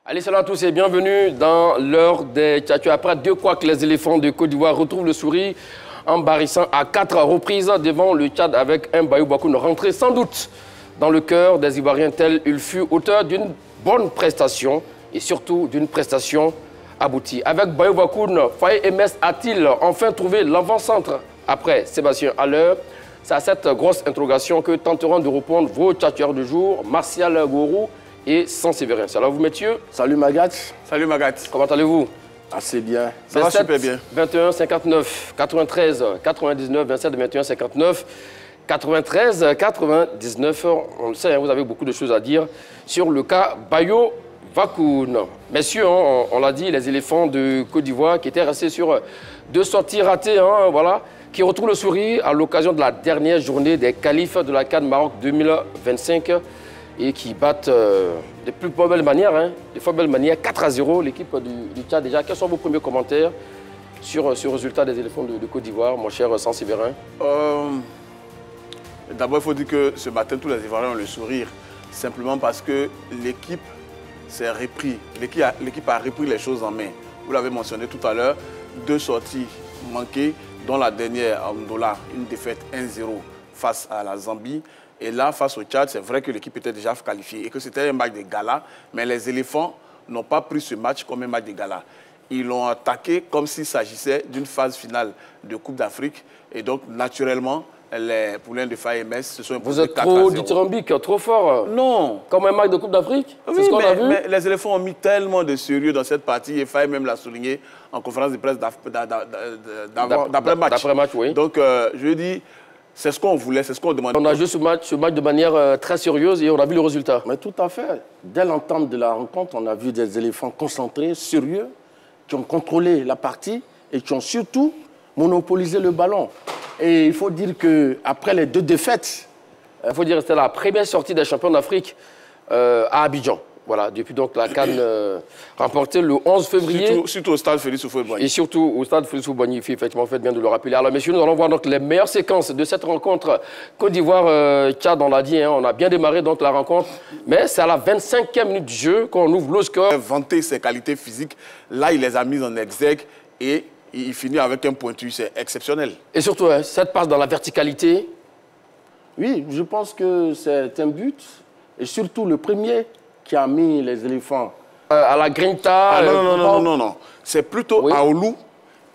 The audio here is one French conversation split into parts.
Allez, salut à tous et bienvenue dans l'heure des Tchatchou. Après deux couacs, les éléphants de Côte d'Ivoire retrouvent le sourire en barrissant à 4 reprises devant le Tchad avec un Bayou Bakoun rentré sans doute dans le cœur des Ivoiriens tel il fut auteur d'une bonne prestation et surtout d'une prestation aboutie. Avec Bayou Bakoun, Faye Ms a-t-il enfin trouvé l'avant-centre après Sébastien Haller? C'est à cette grosse interrogation que tenteront de répondre vos tchatcheurs du jour, Martial Gourou et Saint-Séverin. Salut à vous, messieurs. Salut Magat. Salut Magat. Comment allez-vous? Assez bien. Ça va super bien. 21 59 93 99 27 21 59 93 99. On le sait, vous avez beaucoup de choses à dire sur le cas Bayou Bakoun. Messieurs, on l'a dit, les éléphants de Côte d'Ivoire qui étaient restés sur deux sorties ratées, voilà, qui retrouvent le sourire à l'occasion de la dernière journée des qualifs de la CAN Maroc 2025 et qui battent de plus belles manières, de fort belles manières, 4-0, l'équipe du Tchad. Déjà, quels sont vos premiers commentaires sur ce résultat des éléphants de Côte d'Ivoire, mon cher Saint-Séverin? D'abord, il faut dire que ce matin, tous les Ivoiriens ont le sourire, simplement parce que l'équipe s'est repris. L'équipe a repris les choses en main. Vous l'avez mentionné tout à l'heure, deux sorties manquées, dont la dernière à Ndola, une défaite 1-0 face à la Zambie. Et là, face au Tchad, c'est vrai que l'équipe était déjà qualifiée et que c'était un match de gala, mais les éléphants n'ont pas pris ce match comme un match de gala. Ils l'ont attaqué comme s'il s'agissait d'une phase finale de Coupe d'Afrique. Et donc, naturellement, les poulains de Faye Ms se sont imposés 4-0. Vous êtes trop dithyrambique, trop fort. Non. Comme un match de Coupe d'Afrique? Oui, c'est ce qu'on a vu. Mais les éléphants ont mis tellement de sérieux dans cette partie et Faye même l'a souligné en conférence de presse d'après-match. D'après-match, oui. Donc, je dis, c'est ce qu'on voulait, c'est ce qu'on demandait. On a joué ce match de manière très sérieuse et on a vu le résultat. Mais tout à fait. Dès l'entame de la rencontre, on a vu des éléphants concentrés, sérieux, qui ont contrôlé la partie et qui ont surtout monopolisé le ballon. Et il faut dire qu'après les deux défaites... Il faut dire que c'était la première sortie des champions d'Afrique à Abidjan. Voilà, depuis donc la CAN remportée le 11 février. Surtout au stade Félix Houphouët-Boigny. Et surtout au stade Félix Houphouët-Boigny, effectivement, faites bien de le rappeler. Alors messieurs, nous allons voir donc les meilleures séquences de cette rencontre Côte d'Ivoire-Tchad, on l'a dit, on a bien démarré donc la rencontre, mais c'est à la 25e minute du jeu qu'on ouvre le score. Vanter ses qualités physiques, là il les a mises en exergue et il finit avec un pointu, c'est exceptionnel. Et surtout, cette passe dans la verticalité. Oui, je pense que c'est un but, et surtout le premier qui a mis les éléphants. À la grinta. Ah, non. C'est plutôt Aoulou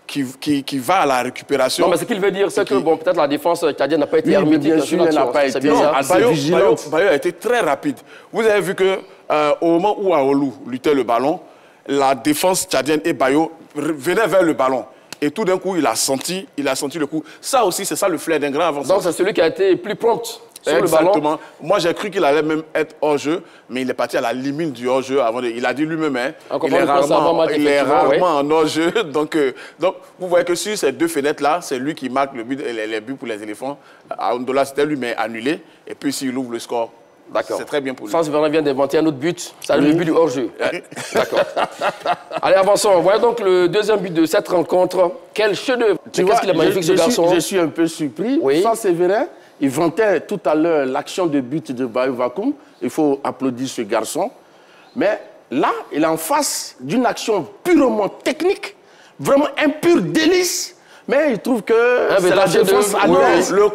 qui va à la récupération. Non, mais ce qu'il veut dire, c'est que bon, peut-être la défense tchadienne n'a pas été hermétique. Bien sûr, elle n'a pas été assez vigilante. Bayo a été très rapide. Vous avez vu qu'au moment où Aoulou luttait le ballon, la défense tchadienne et Bayo venaient vers le ballon. Et tout d'un coup, il a senti le coup. Ça aussi, c'est ça le flair d'un grand avancement. Donc, c'est celui qui a été plus prompt sur le ballon. Exactement. Moi, j'ai cru qu'il allait même être hors-jeu, mais il est parti à la limite du hors-jeu. Il a dit lui-même, il est rarement en hors-jeu. Donc, vous voyez que sur ces deux fenêtres-là, c'est lui qui marque les buts pour les éléphants. À Ndola, c'était lui, mais annulé. Et puis, s'il ouvre le score, c'est très bien pour lui. Saint-Séverin vient d'inventer un autre but. C'est le but du hors-jeu. D'accord. Allez, avançons. Voyez donc le deuxième but de cette rencontre. Quel chef-d'œuvre. Qu'est-ce qu'il est magnifique, ce garçon. Je suis un peu surpris. Oui. Saint-Séverin, il vantait tout à l'heure l'action de but de Bayou Bakoun. Il faut applaudir ce garçon. Mais là, il est en face d'une action purement technique, vraiment un pur délice. Mais il trouve que c'est la défense à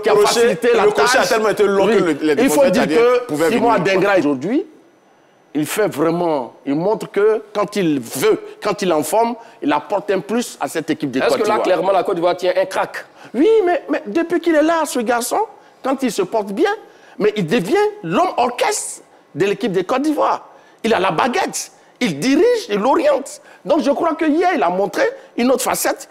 qui a facilité la tâche. Le crochet a tellement été long que les il faut dire que Simon Adingra, aujourd'hui, il fait vraiment... Il montre que quand il veut, quand il est en forme, il apporte un plus à cette équipe de Côte d'Ivoire. Est-ce que là, clairement, la Côte d'Ivoire tient un crack? Oui, mais depuis qu'il est là, ce garçon, quand il se porte bien, mais il devient l'homme orchestre de l'équipe de Côte d'Ivoire. Il a la baguette, il dirige, il oriente. Donc je crois que hier, il a montré une autre facette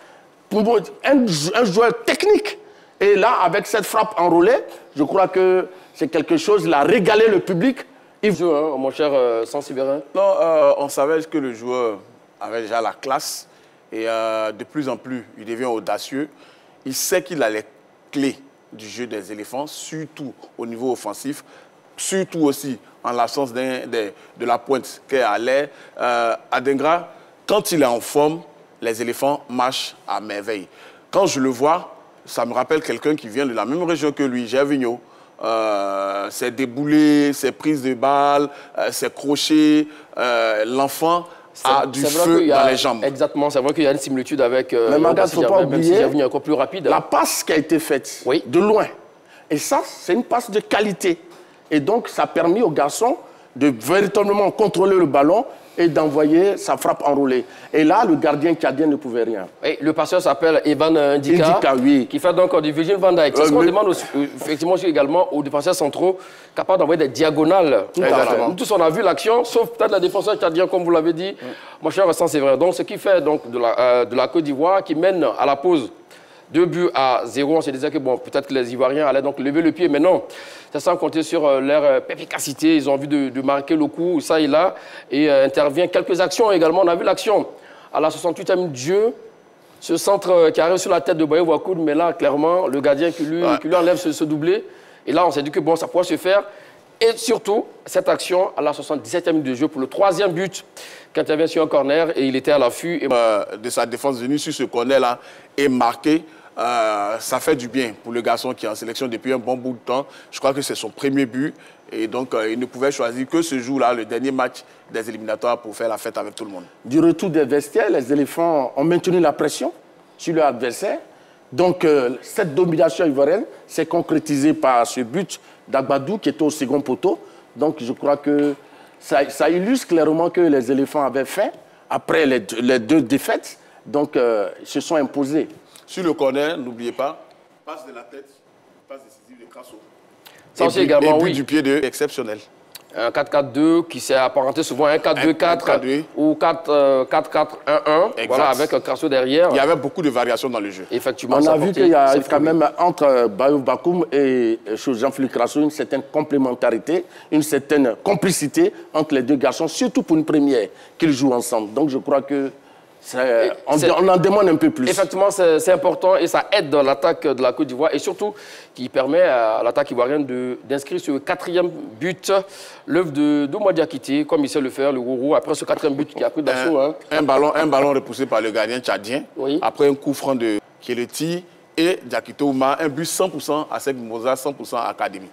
pour un joueur technique. Et là, avec cette frappe enroulée, je crois que c'est quelque chose, il a régalé le public. Mon cher Saint-Séverin. Non, on savait que le joueur avait déjà la classe et de plus en plus, il devient audacieux. Il sait qu'il a les clés du jeu des éléphants, surtout au niveau offensif, surtout aussi en l'absence de la pointe qu'est à l'air. Adingra, quand il est en forme, les éléphants marchent à merveille. Quand je le vois, ça me rappelle quelqu'un qui vient de la même région que lui, Gervinho. ses déboulés, ses prises de balles, ses crochets, l'enfant a du feu dans les jambes. Exactement, c'est vrai qu'il y a une similitude avec... mais Maga, il ne faut pas oublier encore plus rapide. La passe qui a été faite, de loin. Et ça, c'est une passe de qualité. Et donc, ça a permis aux garçons de véritablement contrôler le ballon et d'envoyer sa frappe enroulée. Et là, le gardien tchadien ne pouvait rien. Et le passeur s'appelle Evan Ndika, qui fait donc du Virgil van Dijk. C'est ce qu'on demande aussi, effectivement aussi également aux défenseurs centraux, capables d'envoyer des diagonales. Nous tous, on a vu l'action, sauf peut-être la défenseur tchadien, comme vous l'avez dit. Mon cher Vincent, c'est vrai. Donc, ce qui fait donc, de la Côte d'Ivoire, qui mène à la pause 2-0. On se disait que bon, peut-être que les Ivoiriens allaient donc lever le pied, mais non. C'est sans compter sur leur perspicacité. Ils ont envie de marquer le coup, ça et là, et intervient quelques actions également. On a vu l'action à la 68e du jeu, ce centre qui arrive sur la tête de Bayo Wakoud, mais là, clairement, le gardien qui lui enlève ce doublé. Et là, on s'est dit que bon, ça pourrait se faire. Et surtout, cette action à la 77e du jeu pour le 3e but qui intervient sur un corner, et il était à l'affût. De sa défense venue sur ce corner-là et marqué. Ça fait du bien pour le garçon qui est en sélection depuis un bon bout de temps. Je crois que c'est son premier but. Et donc, il ne pouvait choisir que ce jour-là, le dernier match des éliminatoires, pour faire la fête avec tout le monde. Du retour des vestiaires, les éléphants ont maintenu la pression sur leur adversaire. Donc, cette domination ivoirienne s'est concrétisée par ce but d'Agbadou qui était au second poteau. Donc, je crois que ça illustre clairement que les éléphants avaient faim après les deux défaites. Donc, ils se sont imposés. Sur le corner, n'oubliez pas, passe de la tête, passe décisive de Crasso. Ça aussi également, oui. Et but du pied de exceptionnel. Un 4-4-2 qui s'est apparenté souvent à un 4-2-4 ou 4-4-1-1, voilà, avec un Crasso derrière. Il y avait beaucoup de variations dans le jeu. Effectivement, on a vu qu'il y a quand même entre Bayo Bakoum et Jean-Philippe Crasso une certaine complémentarité, une certaine complicité entre les deux garçons, surtout pour une première qu'ils jouent ensemble. Donc je crois que on en demande un peu plus. Effectivement, c'est important et ça aide dans l'attaque de la Côte d'Ivoire et surtout qui permet à l'attaque ivoirienne d'inscrire ce 4e but, l'œuvre de Douma Diakité, comme il sait le faire, le Rourou, après ce 4e but qui a pris d'assaut. Un ballon repoussé par le gardien tchadien, après un coup franc de Kieleti et Diakité Ouma, un but 100% à Sek Moza, 100% académie.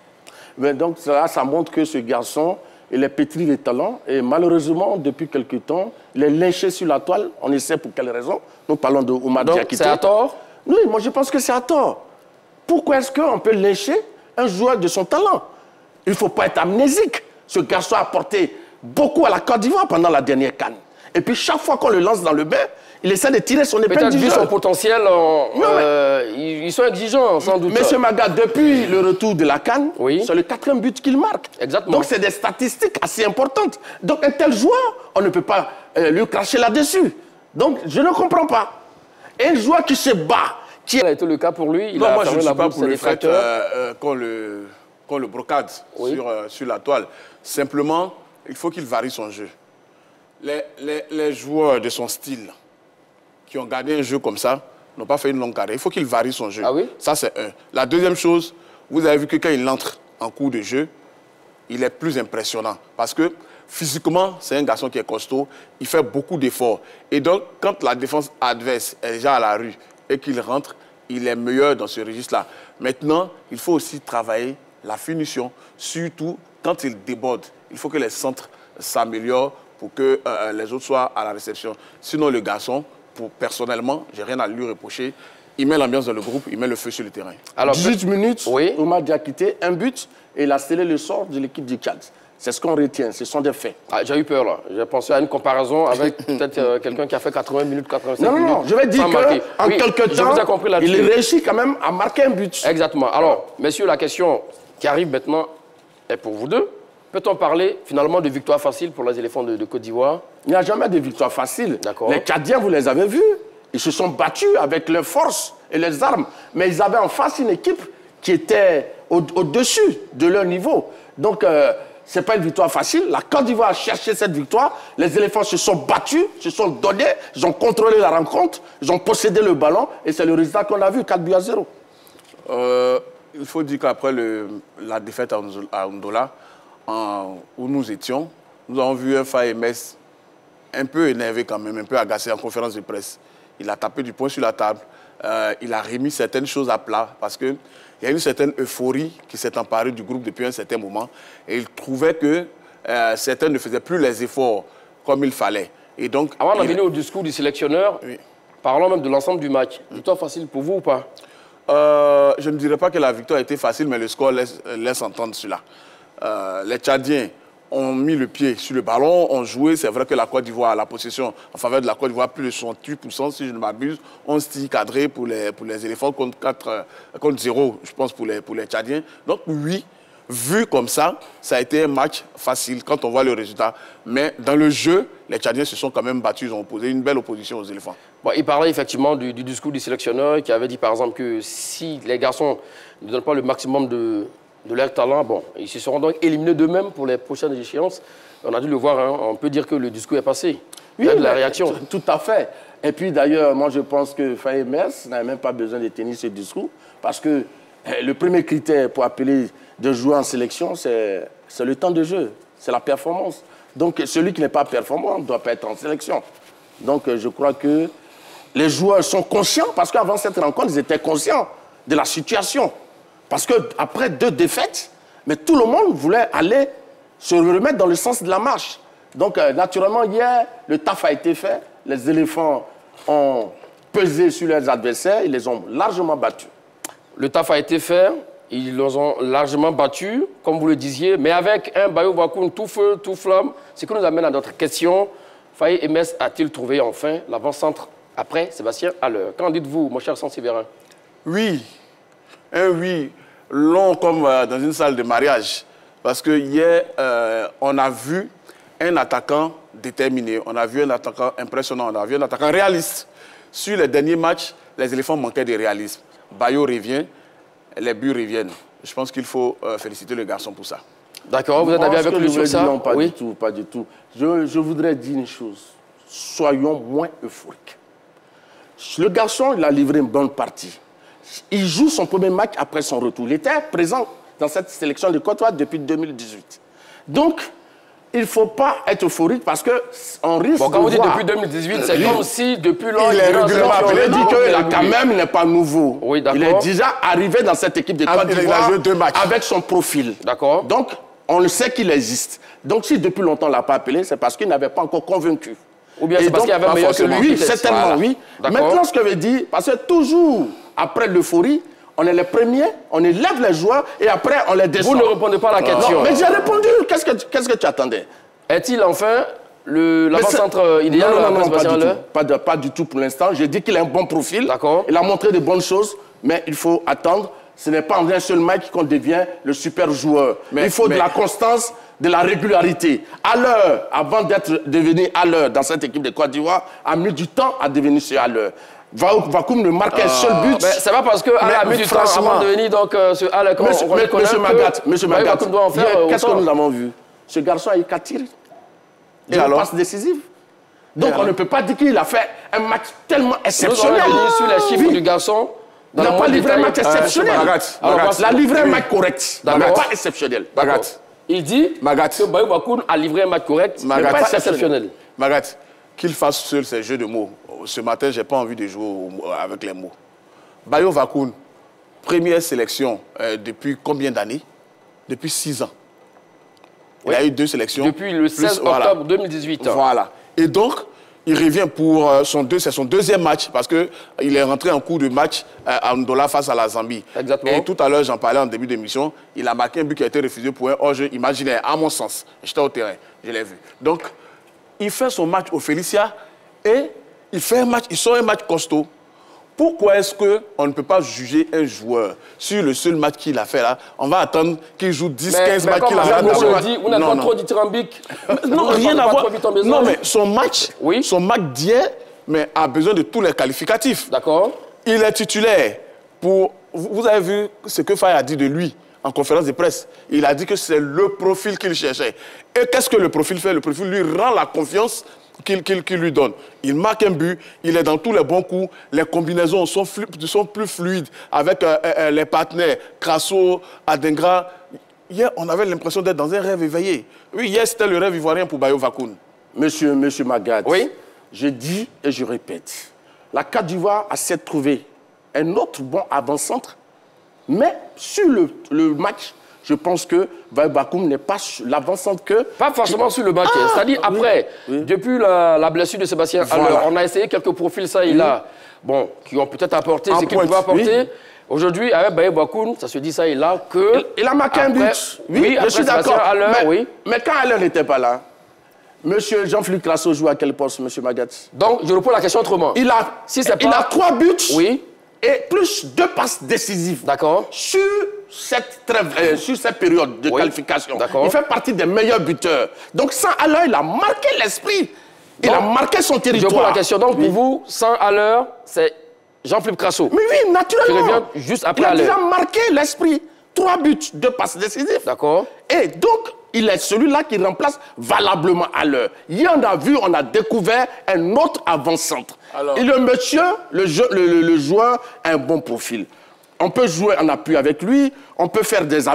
Mais donc ça montre que ce garçon, il est pétri de talent et malheureusement, depuis quelque temps, il est lynché sur la toile. On ne sait pour quelle raison. Nous parlons de Oumar Diakité. C'est à tort? Oui, moi je pense que c'est à tort. Pourquoi est-ce qu'on peut lyncher un joueur de son talent? Il ne faut pas être amnésique. Ce garçon a apporté beaucoup à la Côte d'Ivoire pendant la dernière CAN. Et puis chaque fois qu'on le lance dans le bain, il essaie de tirer son épingle du jeu. Peut-être vu son potentiel, ils sont exigeants, sans doute. Monsieur Maga, depuis le retour de la CAN, c'est le 4e but qu'il marque. Exactement. Donc c'est des statistiques assez importantes. Donc un tel joueur, on ne peut pas lui cracher là-dessus. Donc je ne comprends pas. Et un joueur qui se bat, qui a été le cas pour lui, il a moi je ne suis pas pour le fait qu'on le brocade sur la toile. Simplement, il faut qu'il varie son jeu. Les joueurs de son style qui ont gardé un jeu comme ça n'ont pas fait une longue carrière. Il faut qu'il varie son jeu. Ah oui? Ça, c'est un. La deuxième chose, vous avez vu que quand il entre en cours de jeu, il est plus impressionnant. Parce que physiquement, c'est un garçon qui est costaud. Il fait beaucoup d'efforts. Et donc, quand la défense adverse est déjà à la rue et qu'il rentre, il est meilleur dans ce registre-là. Maintenant, il faut aussi travailler la finition, surtout quand il déborde. Il faut que les centres s'améliorent pour que les autres soient à la réception. Sinon, le garçon, personnellement, je n'ai rien à lui reprocher. Il met l'ambiance dans le groupe, il met le feu sur le terrain. Alors, 18 minutes, Oumar Diakité, un but, et il a scellé le sort de l'équipe du Tchad. C'est ce qu'on retient, ce sont des faits. Ah, j'ai eu peur, là. J'ai pensé à une comparaison avec peut-être quelqu'un qui a fait 80 minutes, 85 minutes. Non, je vais dire qu'en quelques temps, il réussit quand même à marquer un but. Exactement. Alors, messieurs, la question qui arrive maintenant est pour vous deux. Peut-on parler finalement de victoire facile pour les éléphants de Côte d'Ivoire? Il n'y a jamais de victoire facile. Les Tchadiens, vous les avez vus, ils se sont battus avec leurs forces et les armes. Mais ils avaient en face une équipe qui était au-dessus de leur niveau. Donc, ce n'est pas une victoire facile. La Côte d'Ivoire a cherché cette victoire. Les éléphants se sont battus, se sont donnés, ils ont contrôlé la rencontre, ils ont possédé le ballon et c'est le résultat qu'on a vu, 4-0. Il faut dire qu'après la défaite à Ndola, où nous étions, nous avons vu un FAMS un peu énervé quand même, un peu agacé en conférence de presse. Il a tapé du poing sur la table. il a remis certaines choses à plat parce qu'il y a une certaine euphorie qui s'est emparée du groupe depuis un certain moment. Et il trouvait que certains ne faisaient plus les efforts comme il fallait. Et donc, avant d'en venir au discours du sélectionneur, oui. Parlons même de l'ensemble du match. Victoire facile pour vous ou pas? Je ne dirais pas que la victoire a été facile, mais le score laisse entendre cela. Les Tchadiens ont mis le pied sur le ballon, ont joué. C'est vrai que la Côte d'Ivoire a la possession en faveur de la Côte d'Ivoire, plus de 68%, si je ne m'abuse. 11 tirs cadrés pour les éléphants contre 0, je pense, pour les Tchadiens. Donc oui, vu comme ça, ça a été un match facile quand on voit le résultat. Mais dans le jeu, les Tchadiens se sont quand même battus. Ils ont opposé une belle opposition aux éléphants. Bon, il parlait effectivement du discours du sélectionneur qui avait dit par exemple que si les garçons ne donnent pas le maximum de leur talent, bon, ils se seront donc éliminés d'eux-mêmes pour les prochaines échéances. On a dû le voir, hein, on peut dire que le discours est passé. Oui, de la réaction. Tout à fait. Et puis d'ailleurs, moi je pense que Faye Mers n'a même pas besoin de tenir ce discours parce que le premier critère pour appeler de jouer en sélection, c'est le temps de jeu, c'est la performance. Donc celui qui n'est pas performant ne doit pas être en sélection. Donc je crois que les joueurs sont conscients, parce qu'avant cette rencontre, ils étaient conscients de la situation. Parce qu'après 2 défaites, mais tout le monde voulait aller se remettre dans le sens de la marche. Donc naturellement, hier, le taf a été fait. Les éléphants ont pesé sur leurs adversaires, ils les ont largement battus. Le taf a été fait. Ils les ont largement battus, comme vous le disiez, mais avec un Bayo Wakoun tout feu, tout flamme. Ce qui nous amène à notre question. Faye Mers a-t-il trouvé enfin l'avant-centre après Sébastien Haller? Qu'en dites-vous, mon cher Sansévérin? Oui, un oui long comme dans une salle de mariage. Parce que hier, on a vu un attaquant déterminé, on a vu un attaquant impressionnant, on a vu un attaquant réaliste. Sur les derniers matchs, les éléphants manquaient de réalisme. Bayo revient. Les buts reviennent. Je pense qu'il faut féliciter le garçon pour ça. D'accord, vous êtes d'accord avec lui sur ça? Non, pas du tout, pas du tout. Je voudrais dire une chose. Soyons moins euphoriques. Le garçon, il a livré une bonne partie. Il joue son premier match après son retour. Il était présent dans cette sélection de Côte d'Ivoire depuis 2018. Donc, il ne faut pas être euphorique parce qu'on risque bon, quand vous de dites voir... depuis 2018, c'est comme si depuis lors... Il est régulièrement appelé, il dit que là, quand même, il n'est pas nouveau. Oui, d'accord. Il est déjà arrivé dans cette équipe de Côte d'Ivoire. Il a joué 2 matchs. Avec son profil. D'accord. Donc, on le sait qu'il existe. Donc, si depuis longtemps on ne l'a pas appelé, c'est parce qu'il n'avait pas encore convaincu. Ou bien c'est parce qu'il y avait un meilleur que lui. Oui, certainement, voilà. Oui. Maintenant, ce que veut dire, parce que toujours, après l'euphorie, on est les premiers, on élève les joueurs et après, on les descend. Vous ne répondez pas à la question. Non, mais j'ai répondu. Qu'est-ce que tu attendais? Est-il enfin l'avant-centre idéal? Non, pas du tout pour l'instant. J'ai dit qu'il a un bon profil. D'accord. Il a montré de bonnes choses, mais il faut attendre. Ce n'est pas en un seul match qu'on devient le super joueur. Il faut de la constance, de la régularité. À l'heure, avant d'être devenu à l'heure dans cette équipe de Côte d'Ivoire, a mis du temps à devenir ce à l'heure. Vakoum ne marque un seul but. C'est pas parce qu'elle a mis du temps avant de devenir donc, ce à l'heure. Monsieur Magat, qu'est-ce que nous avons vu? Ce garçon a eu 4 tirs. Et alors, passe décisive. Donc on ne peut pas dire qu'il a fait un match tellement exceptionnel. Nous allons sur les chiffres du garçon. Il n'a pas livré un match exceptionnel. Il a livré un match correct, mais pas exceptionnel. Il dit que Bayo Wakoun a livré un match correct, mais pas exceptionnel. Magat, qu'il fasse seul ses jeux de mots. Ce matin, je n'ai pas envie de jouer avec les mots. Bayo Wakoun, première sélection depuis combien d'années? Depuis 6 ans. Il a eu 2 sélections. Depuis le 16 octobre 2018. Voilà. Et donc, il revient pour son 2e match parce qu'il est rentré en cours de match à Ndola face à la Zambie. Exactement. Et tout à l'heure, j'en parlais en début d'émission, il a marqué un but qui a été refusé pour un hors-jeu imaginaire, à mon sens. J'étais au terrain, je l'ai vu. Donc, il fait son match au Félicia et il sort un match costaud. Pourquoi est-ce qu'on ne peut pas juger un joueur sur le seul match qu'il a fait là? On va attendre qu'il joue 10-15 matchs qu'il a fait. Vous n'êtes pas trop dithyrambique. Non, rien à voir. Non, mais son match d'hier a besoin de tous les qualificatifs. D'accord. Il est titulaire pour... Vous avez vu ce que Faye a dit de lui en conférence de presse. Il a dit que c'est le profil qu'il cherchait. Et qu'est-ce que le profil fait? Le profil lui rend la confiance qu'il lui donne. Il marque un but, il est dans tous les bons coups, les combinaisons sont plus fluides avec les partenaires, Crasso, Adengra. Hier, on avait l'impression d'être dans un rêve éveillé. Oui, hier, c'était le rêve ivoirien pour Bayo Wakoun. Monsieur Magat, oui? Je dis et je répète, la Côte d'Ivoire a s'être trouvée un autre bon avant-centre. Mais sur le match, je pense que Bayo Bakoum n'est pas l'avant-centre que... Pas forcément sur le match. C'est-à-dire après, depuis la blessure de Sébastien Haller, on a essayé quelques profils ça et là, bon, qui ont peut-être apporté ce qu'ils pouvaient apporter. Aujourd'hui, avec Bayo Bakoum, ça se dit ça et là que... Il a marqué un but. Oui, je suis d'accord. Mais quand Haller n'était pas là, Monsieur Jean-Philippe Crasso joue à quel poste, Monsieur Magat? Donc, je reprends la question autrement. Il a 3 buts et plus 2 passes décisives. D'accord. Sur cette période de qualification. Il fait partie des meilleurs buteurs. Donc, sans Haller, il a marqué l'esprit. Il a marqué son territoire. Je reprends la question. Donc, pour vous, sans Haller, c'est Jean-Philippe Crasso. Mais oui, naturellement. Qui revient juste après Haller. Il a déjà marqué l'esprit. 3 buts, 2 passes décisives. D'accord. Et donc, il est celui-là qui remplace valablement Haller. Hier, on a découvert un autre avant-centre. Et le monsieur, le joueur, a un bon profil. On peut jouer en appui avec lui, il peut faire des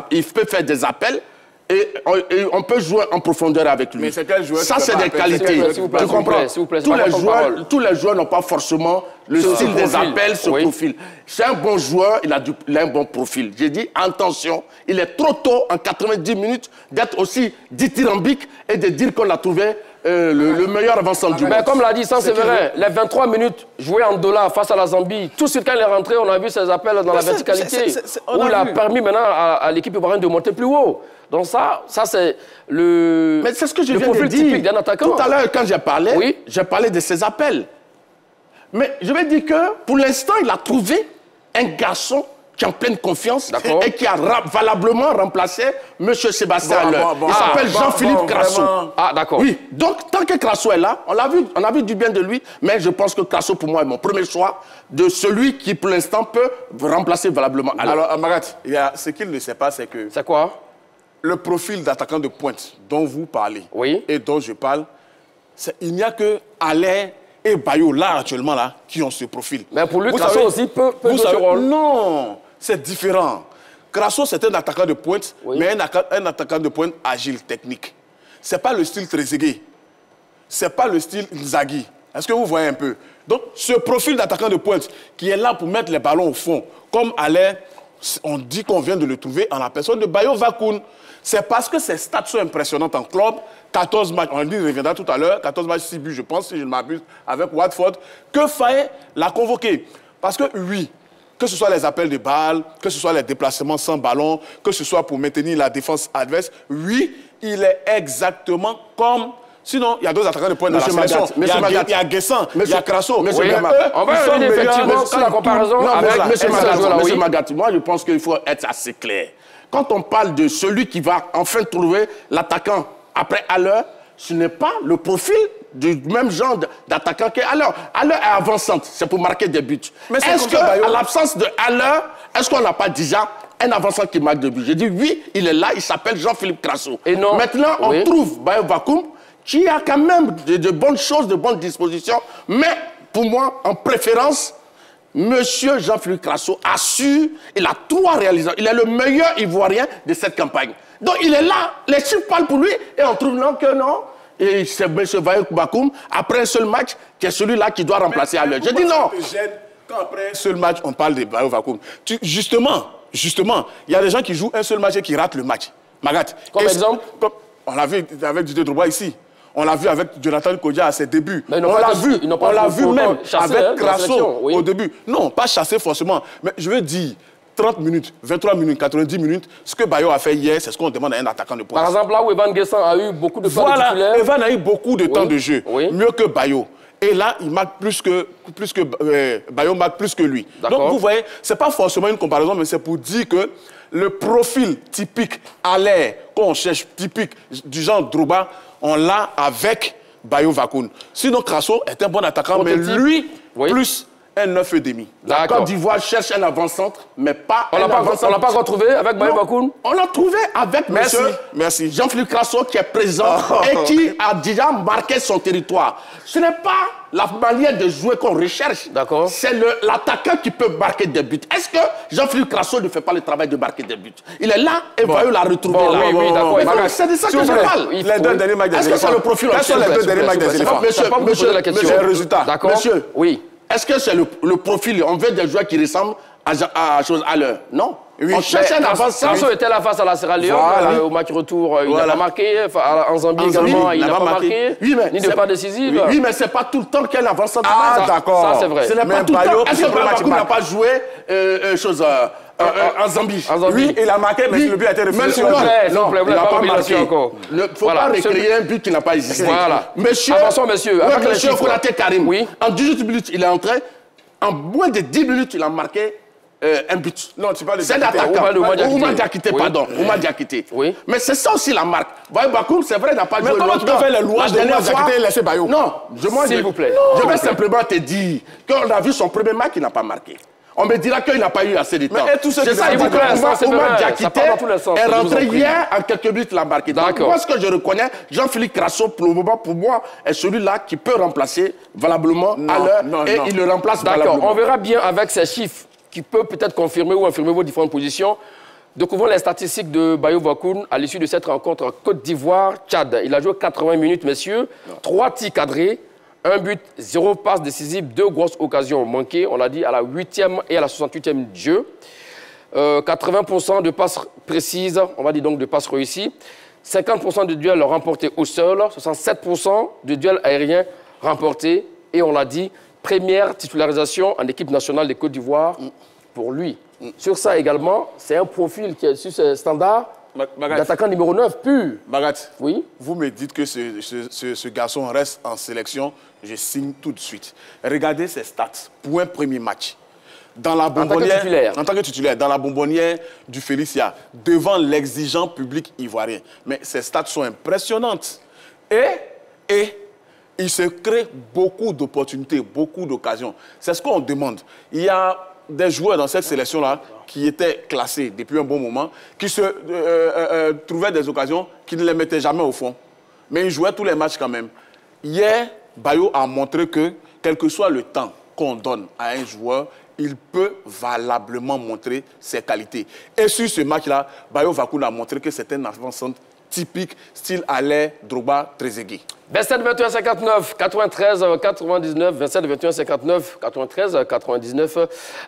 appels. Et on peut jouer en profondeur avec lui. Mais c'est quel joueur? Ça, c'est des qualités. Tu comprends? Tous les joueurs n'ont pas forcément le style des appels, ce profil. C'est un bon joueur, il a un bon profil. J'ai dit, attention, il est trop tôt, en 90 minutes, d'être aussi dithyrambique et de dire qu'on a trouvé le meilleur avant-centre du monde. Comme l'a dit Saint-Séverin, les 23 minutes jouées en $, face à la Zambie, tout de suite quand il est rentré, on a vu ses appels dans la verticalité, où il a permis maintenant à l'équipe ivoirienne de monter plus haut. Donc ça c'est le Mais c'est ce que je viens de dire. Typique d'un attaquant. Tout à l'heure, quand j'ai parlé de ses appels. Mais je vais dire que, pour l'instant, il a trouvé un garçon qui est en pleine confiance et qui a valablement remplacé M. Sébastien Haller. Il s'appelle Jean-Philippe Crasso. Ah, d'accord. Oui, donc tant que Crasso est là, on a vu du bien de lui, mais je pense que Crasso, pour moi, est mon premier choix de celui qui, pour l'instant, peut remplacer valablement Haller. Alors, Amarat, ce qu'il ne sait pas, c'est que... C'est quoi? Le profil d'attaquant de pointe dont vous parlez et dont je parle, il n'y a que Haller et Bayo, là, actuellement, là, qui ont ce profil. Mais pour lui, Crasso aussi peut jouer ce rôle. Non, c'est différent. Crasso, c'est un attaquant de pointe, mais un attaquant de pointe agile, technique. Ce n'est pas le style Trezeguet. Ce n'est pas le style Inzaghi. Est-ce que vous voyez un peu? Donc, ce profil d'attaquant de pointe qui est là pour mettre les ballons au fond, comme Haller, on dit qu'on vient de le trouver en la personne de Bayo Bakoum. C'est parce que ses stats sont impressionnantes en club. 14 matchs, on y reviendra tout à l'heure, 14 matchs, 6 buts, je pense, si je ne m'abuse, avec Watford, que Faye l'a convoqué. Parce que oui, que ce soit les appels de balles, que ce soit les déplacements sans ballon, que ce soit pour maintenir la défense adverse, oui, il est exactement comme... Sinon, il y a d'autres attaquants de pointe dans la sélection. Il y a Guessant, il y a Crasso. On va revenir effectivement sur la comparaison avec M. Magat. Moi, je pense qu'il faut être assez clair. Quand on parle de celui qui va enfin trouver l'attaquant après Haller, ce n'est pas le profil du même genre d'attaquant que Haller. Haller est avant-centre, c'est pour marquer des buts. Est-ce qu'à l'absence de Haller, est-ce qu'on n'a pas déjà un avant-centre qui marque des buts? J'ai dit oui, il est là, il s'appelle Jean-Philippe Crasso. Et non. Maintenant, on trouve Bayo Bakoum, qui a quand même de bonnes choses, de bonnes dispositions, mais pour moi, en préférence, Monsieur Jean-Philippe Crasso a su, il a 3 réalisations. Il est le meilleur Ivoirien de cette campagne. Donc il est là, les chiffres parlent pour lui, et on trouve non que non. Et c'est M. Bayo Bakoum, après un seul match, qui est celui-là qui doit remplacer Haller. Je dis non. Quand après un seul match, on parle de Bayo Bakoum. Justement, il y a des gens qui jouent un seul match et qui ratent le match. Magat. Comme exemple, on l'a vu avec Didier Drogba ici. On l'a vu avec Jonathan Kodja à ses débuts. On l'a vu même avec Crasso au début. Non, pas chassé forcément. Mais je veux dire, 30 minutes, 23 minutes, 90 minutes, ce que Bayo a fait hier, c'est ce qu'on demande à un attaquant de pointe. Par exemple, là où Evan Guessant a eu beaucoup de temps de titulaire. Evan a eu beaucoup de temps de jeu, mieux que Bayo. Et là, il marque Bayo marque plus que lui. Donc vous voyez, ce n'est pas forcément une comparaison, mais c'est pour dire que le profil typique Haller, qu'on cherche typique du genre Drogba, on l'a avec Bayo Bakoum. Sinon, Crasso est un bon attaquant, mais lui, plus un 9,5. La Côte d'Ivoire cherche un avant-centre, mais pas on l'a pas retrouvé avec Bayo Bakoum? On l'a trouvé avec monsieur Jean-Philippe Crasso qui est présent et qui a déjà marqué son territoire. Ce n'est pas la manière de jouer qu'on recherche. C'est l'attaquant qui peut marquer des buts. Est-ce que Jean-Philippe Crasso ne fait pas le travail de marquer des buts? Il est là et Bayo l'a retrouvé là. Oui, d'accord. C'est de ça que je parle. Les 2 derniers matchs des éléphants. Est-ce que c'est le profil? Quels sont les 2 derniers matchs des éléphants? Monsieur, les résultats. D'accord. Monsieur, oui. Est-ce que c'est le profil? On veut des joueurs qui ressemblent à l'heure. Non. Oui, on cherche un avancement. Crasso était là face à la Sierra Leone, au match retour, il n'a pas marqué. En Zambie également, il n'a pas marqué. Oui, mais ni de pas décisif. Oui, mais ce n'est pas tout le temps qu'il y a un avancement. Ah, d'accord. Ça, c'est vrai. Ce n'est pas tout le temps. Est-ce que Bakou n'a pas joué en Zambie? Oui, il a marqué, mais le but a été refusé. Non, il n'a pas marqué. Il ne faut pas recréer un but qui n'a pas existé. Voilà. Monsieur, monsieur Konaté Karim, en 18 minutes, il est entré. En moins de 10 minutes, il a marqué un but. Non, tu parles de c'est l'attaquant. Oumar Diakité, pardon. Oumar Diakité. Oui. Mais c'est ça aussi la marque. Voyez, Bakoum, c'est vrai, il n'a pas joué. Mais comment tu peux faire les louanges de Oumar Diakité et laisser Bayo? Non, s'il vous plaît. Je vais simplement te dire qu'on a vu son premier match, il n'a pas marqué. On me dira qu'il n'a pas eu assez de temps. Mais tout ce qui ça, Oumar Diakité est rentré hier en quelques minutes, il a marqué. Donc, moi, ce que je reconnais, Jean-Philippe Crasso, pour le moment, pour moi, est celui-là qui peut remplacer valablement à l'heure et il le remplace valablement. D'accord, on verra bien avec ces chiffres qui peuvent peut-être confirmer ou infirmer vos différentes positions. Découvrons les statistiques de Bayo Vakoun à l'issue de cette rencontre en Côte d'Ivoire-Tchad. Il a joué 80 minutes, messieurs, 3 tirs cadrés, 1 but, 0 passe décisive, 2 grosses occasions manquées, on l'a dit, à la 8e et à la 68e jeu. 80% de passes précises, on va dire donc de passes réussies. 50% de duels remportés au sol, 67% de duels aériens remportés. Et on l'a dit, première titularisation en équipe nationale de Côte d'Ivoire pour lui. Sur ça également, c'est un profil qui est sur ce standard d'attaquant numéro 9 pur. Bagat, oui? Vous me dites que ce garçon reste en sélection, je signe tout de suite. Regardez ses stats pour un premier match. Dans la bonbonnière, en tant que titulaire, dans la bonbonnière du Félicia, devant l'exigeant public ivoirien. Mais ses stats sont impressionnantes. Et il se crée beaucoup d'opportunités, beaucoup d'occasions. C'est ce qu'on demande. Il y a des joueurs dans cette sélection-là qui étaient classés depuis un bon moment, qui se trouvaient des occasions, qui ne les mettaient jamais au fond. Mais ils jouaient tous les matchs quand même. Hier, Bayo a montré que, quel que soit le temps qu'on donne à un joueur, il peut valablement montrer ses qualités. Et sur ce match-là, Bayo Vakoun a montré que c'est un avancement typique, style Alain, Drogba, Trezeguet. 27 21 59 93 99 27 21 59 93 99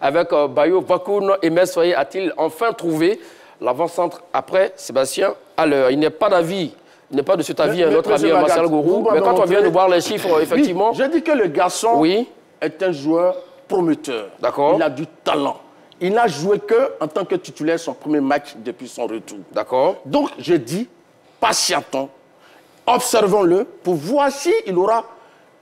avec Bayo Vakoun. Aimé Soye a-t-il enfin trouvé l'avant-centre après Sébastien Haller? Il n'est pas d'avis. Il n'est pas de cet avis, notre ami Marcel Gourou. Mais quand on vient de voir les chiffres, effectivement... Oui, je dis que le garçon est un joueur prometteur. D'accord. Il a du talent. Il n'a joué qu'en tant que titulaire son premier match depuis son retour. D'accord. Donc, je dis, patientons, observons-le pour voir s'il aura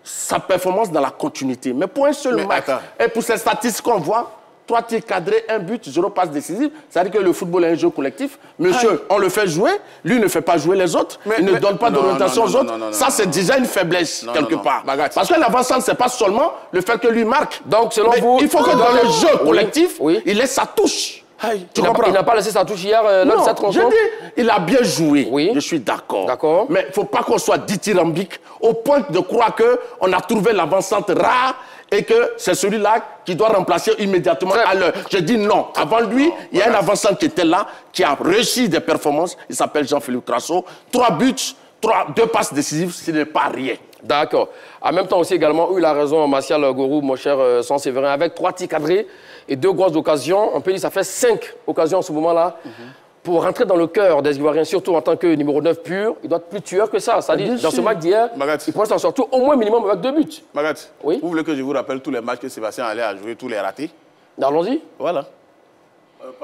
sa performance dans la continuité. Mais pour un seul match, et pour ces statistiques qu'on voit, 3 tirs cadrés, 1 but, 0 passe décisive. C'est-à-dire que le football est un jeu collectif. Monsieur, on le fait jouer, lui ne fait pas jouer les autres, il ne donne pas d'orientation aux autres. Ça, c'est déjà une faiblesse, quelque part. Parce que l'avancement, ce n'est pas seulement le fait que lui marque. Donc, selon vous... Il faut que dans le jeu collectif, il laisse sa touche. Tu comprends? Il n'a pas laissé sa touche hier lors de cette rencontre? Je dis, il a bien joué. Oui. Je suis d'accord. Mais il ne faut pas qu'on soit dithyrambique au point de croire qu'on a trouvé l'avancante rare et que c'est celui-là qui doit remplacer immédiatement à l'heure. Je dis non. Avant lui, il y a un avançant qui était là, qui a réussi des performances. Il s'appelle Jean-Philippe Crasso. 3 buts, 2 passes décisives, ce n'est pas rien. D'accord. En même temps aussi également, il a raison, Martial Gourou, mon cher San-Séverin, avec 3 tirs cadrés et 2 grosses occasions. On peut dire que ça fait 5 occasions en ce moment-là. Pour rentrer dans le cœur des Ivoiriens, surtout en tant que numéro 9 pur, il doit être plus tueur que ça. C'est-à-dire, dans ce match d'hier, il pourrait s'en sortir au moins minimum avec 2 buts. Magat, vous voulez que je vous rappelle tous les matchs que Sébastien Haller a joué, tous les ratés? Allons-y. Voilà.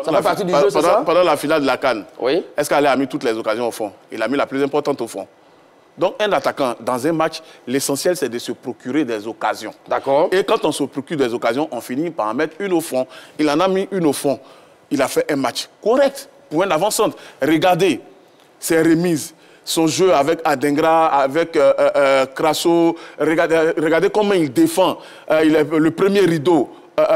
Ça fait partie du jeu, c'est ça? Pendant la finale de la CAN, est-ce qu'Haller a mis toutes les occasions au fond? Il a mis la plus importante au fond. Donc, un attaquant, dans un match, l'essentiel, c'est de se procurer des occasions. D'accord. Et quand on se procure des occasions, on finit par en mettre une au fond. Il en a mis une au fond. Il a fait un match correct pour un avant-centre. Regardez ses remises, son jeu avec Adengra, avec Crasso. Regardez comment il défend. Il est le premier rideau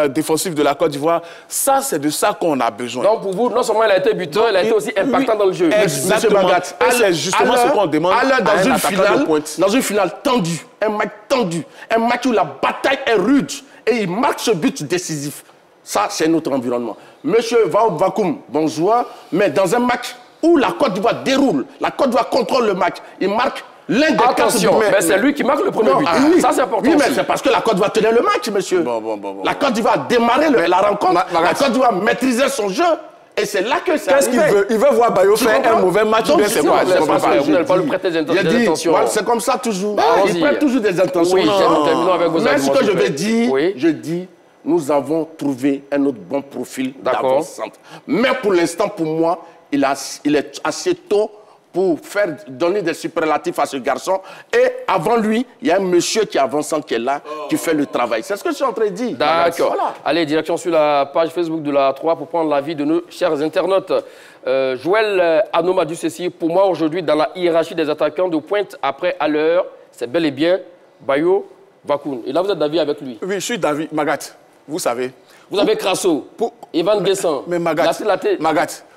défensif de la Côte d'Ivoire. Ça, c'est de ça qu'on a besoin. Donc, pour vous, non seulement il a été buteur, il a été aussi impactant dans le jeu. Exactement. Et c'est justement ce qu'on demande à un attaquant de pointe. Dans une finale tendue, un match tendu, un match où la bataille est rude et il marque ce but décisif. Ça, c'est notre environnement. Monsieur Vakoum, bon joueur, mais dans un match où la Côte d'Ivoire déroule, la Côte d'Ivoire contrôle le match, il marque l'un des Attention, mais c'est lui qui marque le premier but. Oui, ça, c'est important. Oui, mais aussi. c'est parce que la Côte d'Ivoire tenait le match, monsieur. La Côte d'Ivoire a démarré la rencontre. La Côte d'Ivoire maîtrisait son jeu. Et c'est là que c'est Qu'est-ce qu'il veut? Il veut voir Bayo faire un mauvais match ou bien c'est quoi? Vous n'allez pas lui prêter des intentions. C'est comme ça toujours. Il prête toujours des intentions. Oui, terminons avec vos mais ce que je veux dire, oui. je dis, nous avons trouvé un autre bon profil d'avant-centre. Mais pour l'instant, pour moi, il est assez tôt pour donner des superlatifs à ce garçon. Et avant lui, il y a un monsieur qui est avant-centre qui est là, qui fait le travail. C'est ce que je suis en train de dire. D'accord. Voilà. Allez, direction sur la page Facebook de la 3 pour prendre l'avis de nos chers internautes. Joël Anomadou Ceci, pour moi aujourd'hui, dans la hiérarchie des attaquants de pointe après à l'heure, c'est bel et bien Bayo Wakoun. Et là, vous êtes d'avis avec lui? Oui, je suis d'avis. Magat, vous savez. Vous avez Crasso, Evan Guessant. Mais Magat,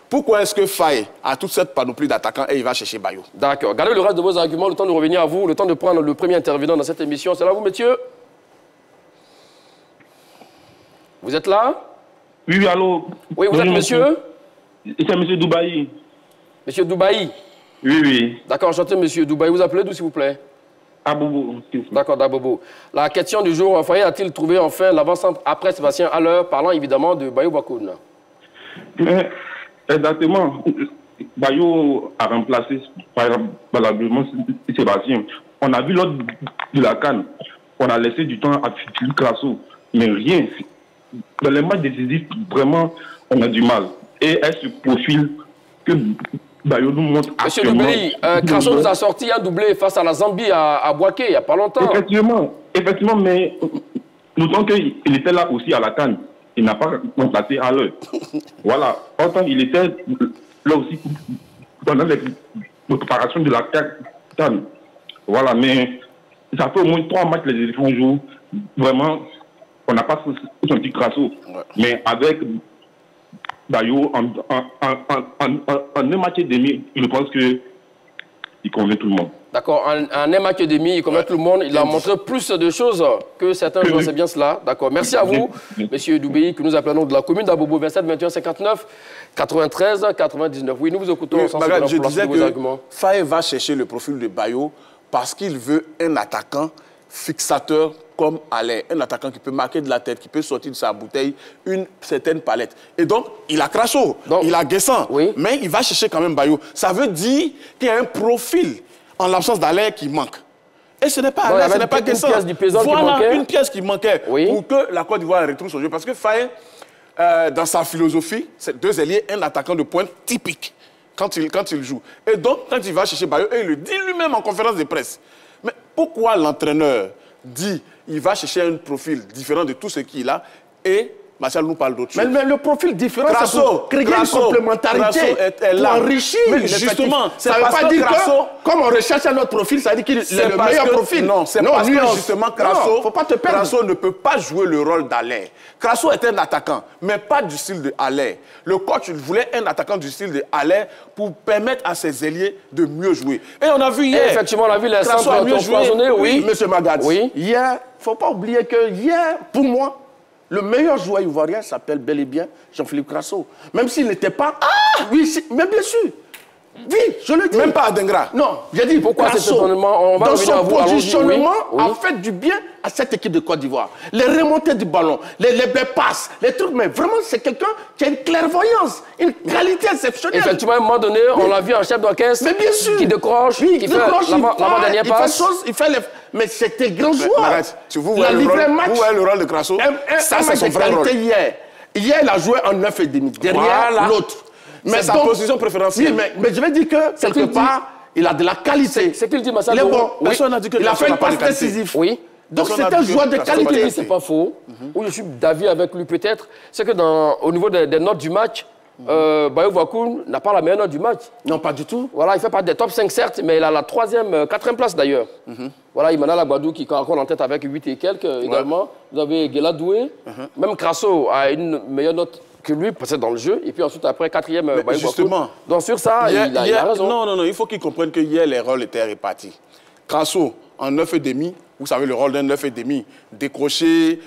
pourquoi est-ce que Faye a toute cette panoplie d'attaquants et il va chercher Bayo? D'accord. Gardez le reste de vos arguments, le temps de revenir à vous, le temps de prendre le premier intervenant dans cette émission. C'est là vous, messieurs? Vous êtes là? Oui, allô? Oui, vous êtes monsieur? C'est monsieur Doubaï. Monsieur Doubaï? Oui, oui. D'accord, enchanté, monsieur Doubaï. Vous appelez d'où, s'il vous plaît? Abobo. D'accord, d'Abobo. La question du jour, Faye a-t-il trouvé enfin l'avant-centre après Sébastien Haller, parlant évidemment de Bayo Wakoun? Exactement. Bayo a remplacé valablement Sébastien. On a vu lors de la CAN, on a laissé du temps à Philippe Crasso, mais rien. Dans les matchs décisifs, vraiment, on a du mal. Et est-ce ce profil que Bayo nous montre actuellement? Monsieur Doubaï, Crasso nous a sorti un doublé face à la Zambie à Boaké il n'y a pas longtemps. Effectivement, mais notons qu'il était là aussi à la CAN. Il n'a pas remplacé à l'heure. Voilà. Autant il était là aussi pendant les préparations de la CAN. Voilà, mais ça fait au moins 3 matchs les éléphants jouent. Vraiment, on n'a pas senti Crasso. Ouais. Mais avec Bayo, en un match et demi, je pense qu'il convainc tout le monde. D'accord, en un match et demi, il convainc tout le monde. Il a montré plus de choses que certains joueurs, c'est bien cela. D'accord, merci à vous, monsieur Doubaï, que nous appelons de la commune d'Abobo, 27 21 59 93 99. Oui, nous vous écoutons. Oui, je disais que Faye va chercher le profil de Bayo parce qu'il veut un attaquant fixateur comme Alain, un attaquant qui peut marquer de la tête, qui peut sortir de sa bouteille une certaine palette. Et donc, il a Crasso, il a Guessant, mais il va chercher quand même Bayo. Ça veut dire qu'il y a un profil en l'absence d'Alain qui manque. Et ce n'est pas Alain, ce n'est pas Guessant. Voilà une pièce qui manquait pour que la Côte d'Ivoire retrouve son jeu. Parce que Faye, dans sa philosophie, c'est 2 ailiers, un attaquant de pointe typique quand il joue. Et donc, quand il va chercher Bayo, et il le dit lui-même en conférence de presse. Mais pourquoi l'entraîneur dit il va chercher un profil différent de tout ce qu'il a et Martial nous parle d'autre chose. Mais le profil différent, c'est pour créer une complémentarité, pour enrichir. Mais justement, ça ne veut pas dire que, comme on recherche un autre profil, ça veut dire qu'il est le meilleur profil. Non, c'est parce que justement, Crasso ne peut pas jouer le rôle d'Alain. Crasso est un attaquant, mais pas du style de Alain. Le coach voulait un attaquant du style de Alain pour permettre à ses ailiers de mieux jouer. Et on a vu hier. Et effectivement, on a vu les Crasso a mieux joué. Oui, monsieur Magad. Oui. Hier, il ne faut pas oublier que hier, pour moi, le meilleur joueur ivoirien s'appelle bel et bien Jean-Philippe Crasso. Même s'il n'était pas... Oui, mais bien sûr. Oui, je le dis. Même pas à Dengra. Non, j'ai dit pourquoi Crasso, dans son positionnement, a fait du bien à cette équipe de Côte d'Ivoire. Les remontées du ballon, les passes, les trucs, mais vraiment, c'est quelqu'un qui a une clairvoyance, une qualité exceptionnelle. Effectivement, à un moment donné, on l'a vu en chef d'orchestre qui décroche, qui fait l'avant-dernière passe. Il fait les... Mais c'était grand joueur. Vous voyez le rôle de Crasso. Ça, c'est son vrai rôle. Hier, il a joué en 9,5 derrière l'autre. C'est sa position préférentielle. Oui, mais je vais dire que quelque part, il a de la qualité. C'est qu'il dit, Massal. Personne n'a dit que il a fait une passe décisive. Oui. Donc c'est un joueur de qualité. C'est pas faux. Où je suis d'avis avec lui peut-être, c'est que au niveau des notes du match, Bayo Wakoun n'a pas la meilleure note du match. Non, pas du tout. Voilà, il fait pas des top 5 certes, mais il a la 3e, 4e place d'ailleurs. Voilà, Imana Lagbadou qui est encore en tête avec 8 et quelques également. Vous avez Guela Doué. Même Crasso a une meilleure note que lui, peut-être dans le jeu. Et puis ensuite, après, 4e, Bayo Wakoun. Justement. Donc sur ça, il a raison. Non, il faut qu'il comprenne que hier, les rôles étaient répartis. Crasso, en 9,5. Vous savez le rôle d'un 9,5. Décrocher,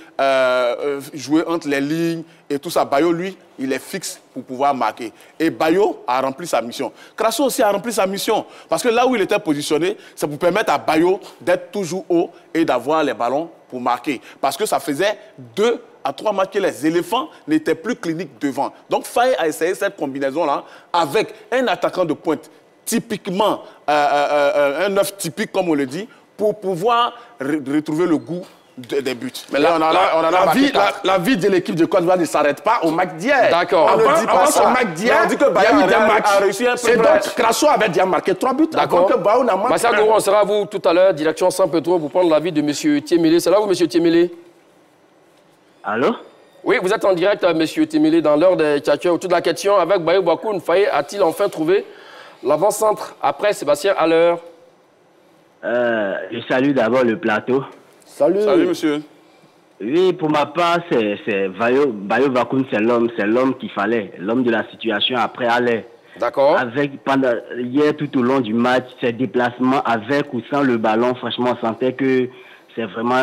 jouer entre les lignes et tout ça. Bayo, lui, il est fixe pour pouvoir marquer. Et Bayo a rempli sa mission. Crasso aussi a rempli sa mission. Parce que là où il était positionné, c'est pour permettre à Bayo d'être toujours haut et d'avoir les ballons pour marquer. Parce que ça faisait 2 à 3 matchs que les éléphants n'étaient plus cliniques devant. Donc Faye a essayé cette combinaison-là avec un attaquant de pointe, typiquement, un 9 typique comme on le dit, pour pouvoir retrouver le goût des buts. Mais là, la vie de l'équipe de Côte d'Ivoire ne s'arrête pas au match d'hier. D'accord. On ne dit pas ça. Au match d'hier, il y a eu des matchs. C'est donc Crasso avait déjà marqué 3 buts. D'accord. Martial Gourou, on sera à vous tout à l'heure, direction San Pedro, pour prendre l'avis de M. Tiemile. C'est là vous, M. Tiemile? Allô? Oui, vous êtes en direct, M. Tiemile, dans l'heure des tchatcheurs. Autour de la question, avec Bayo Bakoun, Faye a-t-il enfin trouvé l'avant-centre après Sébastien Haller? Je salue d'abord le plateau. Salut. Salut, monsieur. Oui, pour ma part, c'est Bayo Bakoun, c'est l'homme qu'il fallait, l'homme de la situation après Haller. D'accord. Hier, tout au long du match, ses déplacements avec ou sans le ballon, franchement, on sentait que c'est vraiment